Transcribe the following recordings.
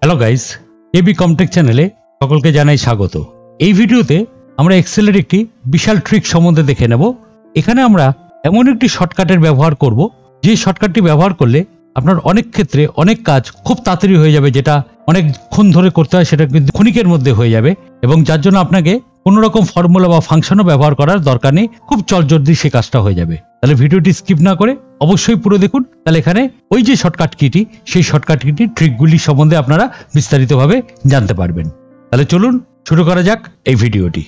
Hello guys, AB কমটেক চ্যানেলে সকলকে জানাই স্বাগত। এই ভিডিওতে আমরা এক্সেলের একটি বিশাল ট্রিক সম্বন্ধে দেখে নেব। এখানে আমরা এমন একটি শর্টকাটের ব্যবহার করব, যে শর্টকাটটি ব্যবহার করলে আপনার অনেক ক্ষেত্রে অনেক কাজ খুব তাড়াতাড়ি হয়ে যাবে, যেটা অনেকক্ষণ ধরে করতে হয় সেটা কিন্তু ক্ষণিকের মধ্যে হয়ে যাবে, এবং যার জন্য আপনাকে কোনো রকম ফর্মুলা বা ফাংশনও ব্যবহার করার দরকার নেই, খুব চটজলদি সে কাজটা হয়ে যাবে। তাহলে ভিডিওটি স্কিপ না করে অবশ্যই পুরো দেখুন। তাহলে এখানে ওই যে শর্টকাট কিটি, সেই শর্টকাট কিটি ট্রিকগুলি সম্বন্ধে আপনারা বিস্তারিতভাবে জানতে পারবেন। তাহলে চলুন শুরু করা যাক এই ভিডিওটি।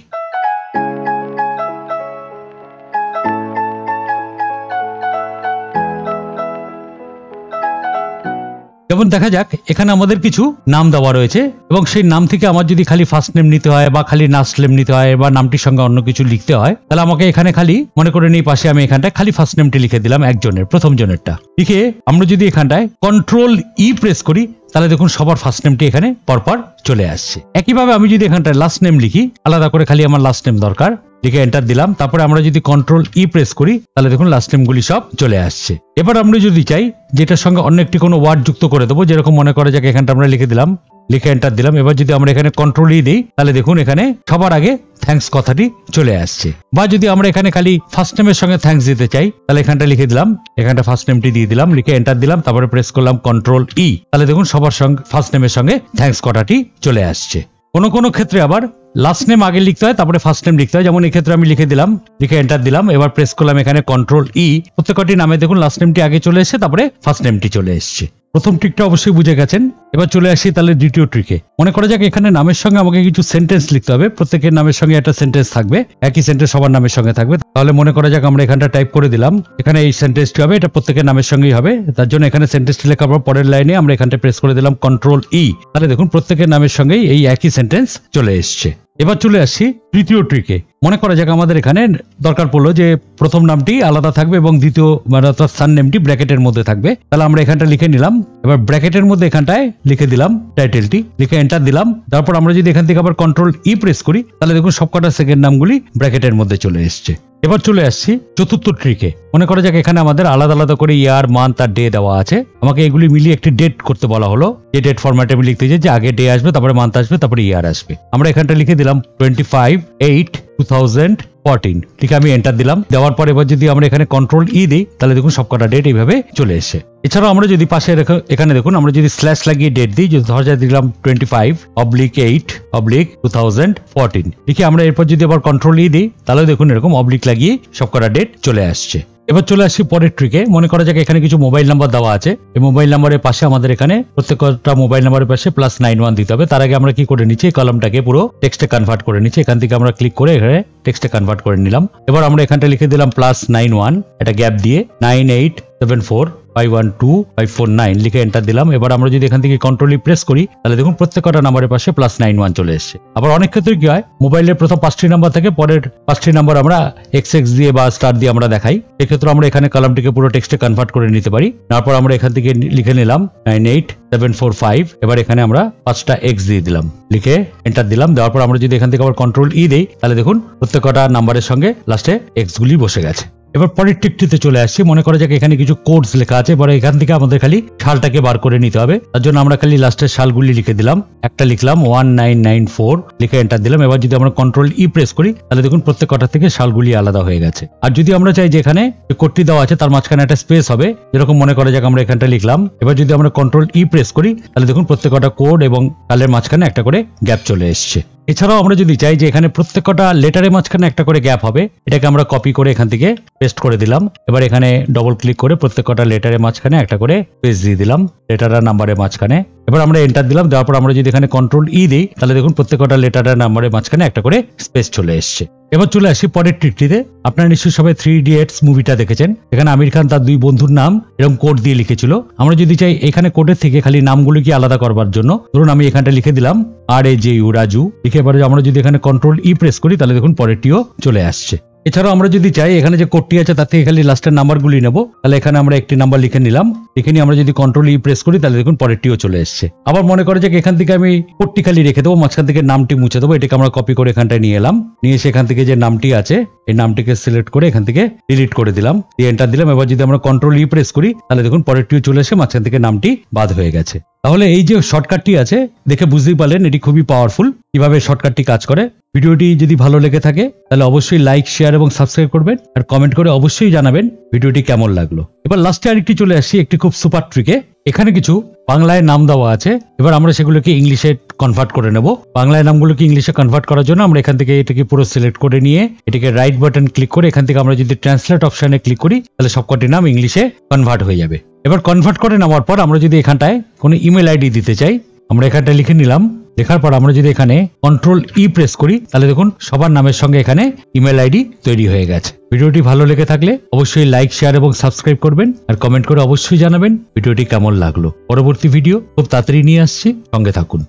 যেমন দেখা যাক, এখানে আমাদের কিছু নাম দেওয়া রয়েছে, এবং সেই নাম থেকে আমার যদি খালি ফার্স্ট নেম নিতে হয় বা খালি লাস্ট নেম নিতে হয় বা নামটির সঙ্গে অন্য কিছু লিখতে হয়, তাহলে আমাকে এখানে খালি মনে করে নিই পাশে আমি এখানটায় খালি ফার্স্ট নেমটি লিখে দিলাম, একজনের প্রথম জনেরটা লিখে আমরা যদি এখানটায় কন্ট্রোল ই প্রেস করি, তাহলে দেখুন সবার ফার্স্ট নেমটি এখানে পরপর চলে আসছে। একইভাবে আমি যদি এখানটায় লাস্ট নেম লিখি, আলাদা করে খালি আমার লাস্ট নেম দরকার, লিখে এন্টার দিলাম। তারপরে আমরা যদি কন্ট্রোল ই প্রেস করি, তাহলে দেখুন লাস্ট নেমগুলি সব চলে আসছে। এবার আমরা যদি চাই যেটার সঙ্গে অন্য একটি কোনো ওয়ার্ড যুক্ত করে দেবো, যেরকম মনে করা যাক এখানটা আমরা লিখে দিলাম, লিখে এন্টার দিলাম। এবার যদি আমরা এখানে কন্ট্রোল ই দিই, তাহলে দেখুন এখানে সবার আগে থ্যাঙ্কস কথাটি চলে আসছে। বা যদি আমরা এখানে খালি ফার্স্ট নেমের সঙ্গে থ্যাঙ্কস দিতে চাই, তাহলে এখানটা লিখে দিলাম, এখানটা ফার্স্ট নেমটি দিয়ে দিলাম, লিখে এন্টার দিলাম। তারপরে প্রেস করলাম কন্ট্রোল ই, তাহলে দেখুন সবার সঙ্গে ফার্স্ট নেমের সঙ্গে থ্যাঙ্কস কথাটি চলে আসছে। কোনো কোনো ক্ষেত্রে আবার লাস্ট নেম আগে লিখতে হয়, তারপরে ফার্স্ট নেম লিখতে হয়। যেমন এই ক্ষেত্রে আমি লিখে দিলাম, লিখে এন্টার দিলাম। এবার প্রেস করলাম এখানে কন্ট্রোল ই, প্রত্যেকটি নামে দেখুন লাস্ট নেমটি আগে চলে এসেছে, তারপরে ফার্স্ট নেমটি চলে এসেছে। প্রথম ট্রিকটা অবশ্যই বুঝে গেছেন। এবার চলে আসি তাহলে দ্বিতীয় ট্রিকে। মনে করা যাক এখানে নামের সঙ্গে আমাকে কিছু সেন্টেন্স লিখতে হবে, প্রত্যেকের নামের সঙ্গে একটা সেন্টেন্স থাকবে, একই সেন্টেন্স সবার নামের সঙ্গে থাকবে। তাহলে মনে করা যাক আমরা এখানটা টাইপ করে দিলাম, এখানে এই সেন্টেন্সটি হবে, এটা প্রত্যেকের নামের সঙ্গেই হবে। তার জন্য এখানে সেন্টেন্সটি লেখার পর পরের লাইনে আমরা এখানটা প্রেস করে দিলাম কন্ট্রোল ই, তাহলে দেখুন প্রত্যেকের নামের সঙ্গেই এই একই সেন্টেন্স চলে এসছে। এবার চলে আসছি তৃতীয় ট্রিকে। মনে করা যাক আমাদের এখানে দরকার পড়লো যে প্রথম নামটি আলাদা থাকবে এবং দ্বিতীয় মানে অর্থাৎ সান নেমটি ব্র্যাকেটের মধ্যে থাকবে। তাহলে আমরা এখানটা লিখে নিলাম, এবার ব্র্যাকেটের মধ্যে এখানটায় লিখে দিলাম টাইটেলটি, লিখে এন্টার দিলাম। তারপর আমরা যদি এখান থেকে আবার কন্ট্রোল ই প্রেস করি, তাহলে দেখুন সবকটা সেকেন্ড নামগুলি ব্র্যাকেটের মধ্যে চলে এসছে। এবার চলে আসছি চতুর্থ ট্রিকে। মনে করা যাক এখানে আমাদের আলাদা আলাদা করে ইয়ার, মান্থ আর ডে দেওয়া আছে। আমাকে এগুলি মিলিয়ে একটি ডেট করতে বলা হলো, যে ডেট ফরম্যাটে আমি লিখতে চাই যে আগে ডে আসবে, তারপরে মান্থ আসবে, তারপরে ইয়ার আসবে। আমরা এখানটা লিখে দিলাম 25/8/2014, লিখে আমি এন্টার দিলাম। দেওয়ার পর এবার যদি আমরা এখানে কন্ট্রোল ই দিই, তাহলে দেখুন সবকটা ডেট এইভাবে চলে এসে। এছাড়াও আমরা যদি পাশে এখানে দেখুন আমরা যদি স্ল্যাশ লাগিয়ে ডেট দিই, যদি ধরা যায় দিলাম 25/8/2014, লিখে আমরা এরপর যদি আবার কন্ট্রোল ই দিই, তাহলে দেখুন এরকম অবলিক লাগিয়ে সবকটা ডেট চলে আসছে। এবার চলে আসছি পরের ট্রিকে। মনে করা যাক এখানে কিছু মোবাইল নাম্বার দেওয়া আছে, এই মোবাইল নাম্বারের পাশে আমাদের এখানে প্রত্যেকটা মোবাইল নাম্বারের পাশে +91 দিতে হবে। তার আগে আমরা কি করে নিচ্ছি, এই কলামটাকে পুরো টেক্সটে কনভার্ট করে নিচ্ছি। এখান থেকে আমরা ক্লিক করে এখানে টেক্সটে কনভার্ট করে নিলাম। এবার আমরা এখানটা লিখে দিলাম +91, এটা গ্যাপ দিয়ে 9874512549, লিখে এন্টার দিলাম। এবার আমরা যদি এখান থেকে কন্ট্রোল ই প্রেস করি, তাহলে দেখুন প্রত্যেকটা নাম্বারের পাশে +91 চলে এসেছে। আবার অনেক ক্ষেত্রে কি হয়, মোবাইলের প্রথম 5টি নাম্বার থেকে পরের 5টি নাম্বার আমরা XX দিয়ে বা স্টার দিয়ে আমরা দেখাই। এক্ষেত্রে আমরা এখানে কলামটিকে পুরো টেক্সটে কনভার্ট করে নিতে পারি। তারপর আমরা এখান থেকে লিখে নিলাম 98745, এবার এখানে আমরা 5টা X দিয়ে দিলাম, লিখে এন্টার দিলাম। দেওয়ার পর আমরা যদি এখান থেকে আবার কন্ট্রোল ই দিই, তাহলে দেখুন প্রত্যেকটা নাম্বারের সঙ্গে লাস্টে X গুলি বসে গেছে। এবার পরের ট্রিকটিতে চলে আসছি। মনে করা যাক এখানে কিছু কোডস লেখা আছে, এবার এখান থেকে আমাদের খালি সালটাকে বার করে নিতে হবে। তার জন্য আমরা খালি লাস্টের সালগুলি লিখে দিলাম, একটা লিখলাম 1994, লিখে এন্টার দিলাম। এবার যদি আমরা কন্ট্রোল ই প্রেস করি, তাহলে দেখুন প্রত্যেকটা থেকে সালগুলি আলাদা হয়ে গেছে। আর যদি আমরা চাই যে এখানে যে কোডটি দেওয়া আছে তার মাঝখানে একটা স্পেস হবে, যেরকম মনে করা যাক আমরা এখানটা লিখলাম। এবার যদি আমরা কন্ট্রোল ই প্রেস করি, তাহলে দেখুন প্রত্যেকটা কোড এবং সালের মাঝখানে একটা করে গ্যাপ চলে এসছে। এছাড়াও আমরা যদি চাই যে এখানে প্রত্যেকটা লেটারের মাঝখানে একটা করে গ্যাপ হবে, এটাকে আমরা কপি করে এখান থেকে পেস্ট করে দিলাম। এবার এখানে ডবল ক্লিক করে প্রত্যেকটা লেটারের মাঝখানে একটা করে পেজ দিয়ে দিলাম, লেটার আর নাম্বারের মাঝখানে। এবার আমরা এন্টার দিলাম। দেওয়ার পর আমরা যদি এখানে কন্ট্রোল ই দিই, তাহলে দেখুন প্রত্যেকটা লেটার আর নাম্বারের মাঝখানে একটা করে স্পেস চলে এসছে। এবার চলে আসি পরের ট্রিকটিতে। আপনারা নিশ্চয়ই সবাই 3 Idiots মুভিটা দেখেছেন। এখানে আমির খান তার দুই বন্ধুর নাম এরকম কোড দিয়ে লিখেছিল। আমরা যদি চাই এখানে কোডের থেকে খালি নামগুলোকে আলাদা করবার জন্য, ধরুন আমি এখানটা লিখে দিলাম RAJU রাজু, লিখে এবারে আমরা যদি এখানে কন্ট্রোল ই প্রেস করি, তাহলে দেখুন পরেরটিও চলে আসছে। এছাড়াও আমরা যদি চাই এখানে যে কোডটি আছে তার থেকে খালি লাস্টের নাম্বারগুলি নেব, তাহলে এখানে আমরা একটি নাম্বার লিখে নিলাম। লিখে নিয়ে আমরা যদি কন্ট্রোল ই প্রেস করি তাহলে দেখুন পরেরটিও চলে এসছে। আবার মনে করে যে এখান থেকে আমি কোডটি খালি রেখে দেবো, মাঝখান থেকে নামটি মুছে দেবো, এটাকে আমরা কপি করে এখানটায় নিয়ে এলাম। নিয়ে এসে এখান থেকে যে নামটি আছে এই নামটিকে সিলেক্ট করে এখান থেকে ডিলিট করে দিলাম, দিয়ে এন্টার দিলাম। এবার যদি আমরা কন্ট্রোল ই প্রেস করি তাহলে দেখুন পরেরটিও চলে এসে মাঝখান থেকে নামটি বাদ হয়ে গেছে। তাহলে এই যে শর্টকাটটি আছে দেখে বুঝতেই পারলেন এটি খুবই পাওয়ারফুল, কিভাবে শর্টকাটটি কাজ করে। ভিডিওটি যদি ভালো লেগে থাকে তাহলে অবশ্যই লাইক, শেয়ার এবং সাবস্ক্রাইব করবেন, আর কমেন্ট করে অবশ্যই জানাবেন ভিডিওটি কেমন লাগলো। এবার লাস্টে আরেকটি চলে আসছি একটি খুব সুপার ট্রিকে। এখানে কিছু বাংলায় নাম দেওয়া আছে, এবার আমরা সেগুলোকে ইংলিশে কনভার্ট করে নেব। বাংলায় নামগুলোকে ইংলিশে কনভার্ট করার জন্য আমরা এখান থেকে এটাকে পুরো সিলেক্ট করে নিয়ে এটাকে রাইট বাটন ক্লিক করে এখান থেকে আমরা যদি ট্রান্সলেট অপশনে ক্লিক করি তাহলে সবকটি নাম ইংলিশে কনভার্ট হয়ে যাবে। এবার কনভার্ট করে নেওয়ার পর আমরা যদি এখানটায় কোনো ইমেল আইডি দিতে চাই, আমরা এখানটায় লিখে নিলাম। লেখার পর আমরা যদি এখানে কন্ট্রোল ই প্রেস করি তাহলে দেখুন সবার নামের সঙ্গে এখানে ইমেল আইডি তৈরি হয়ে গেছে। ভিডিওটি ভালো লেগে থাকলে অবশ্যই লাইক, শেয়ার এবং সাবস্ক্রাইব করবেন, আর কমেন্ট করে অবশ্যই জানাবেন ভিডিওটি কেমন লাগলো। পরবর্তী ভিডিও খুব তাড়াতাড়ি নিয়ে আসছি, সঙ্গে থাকুন।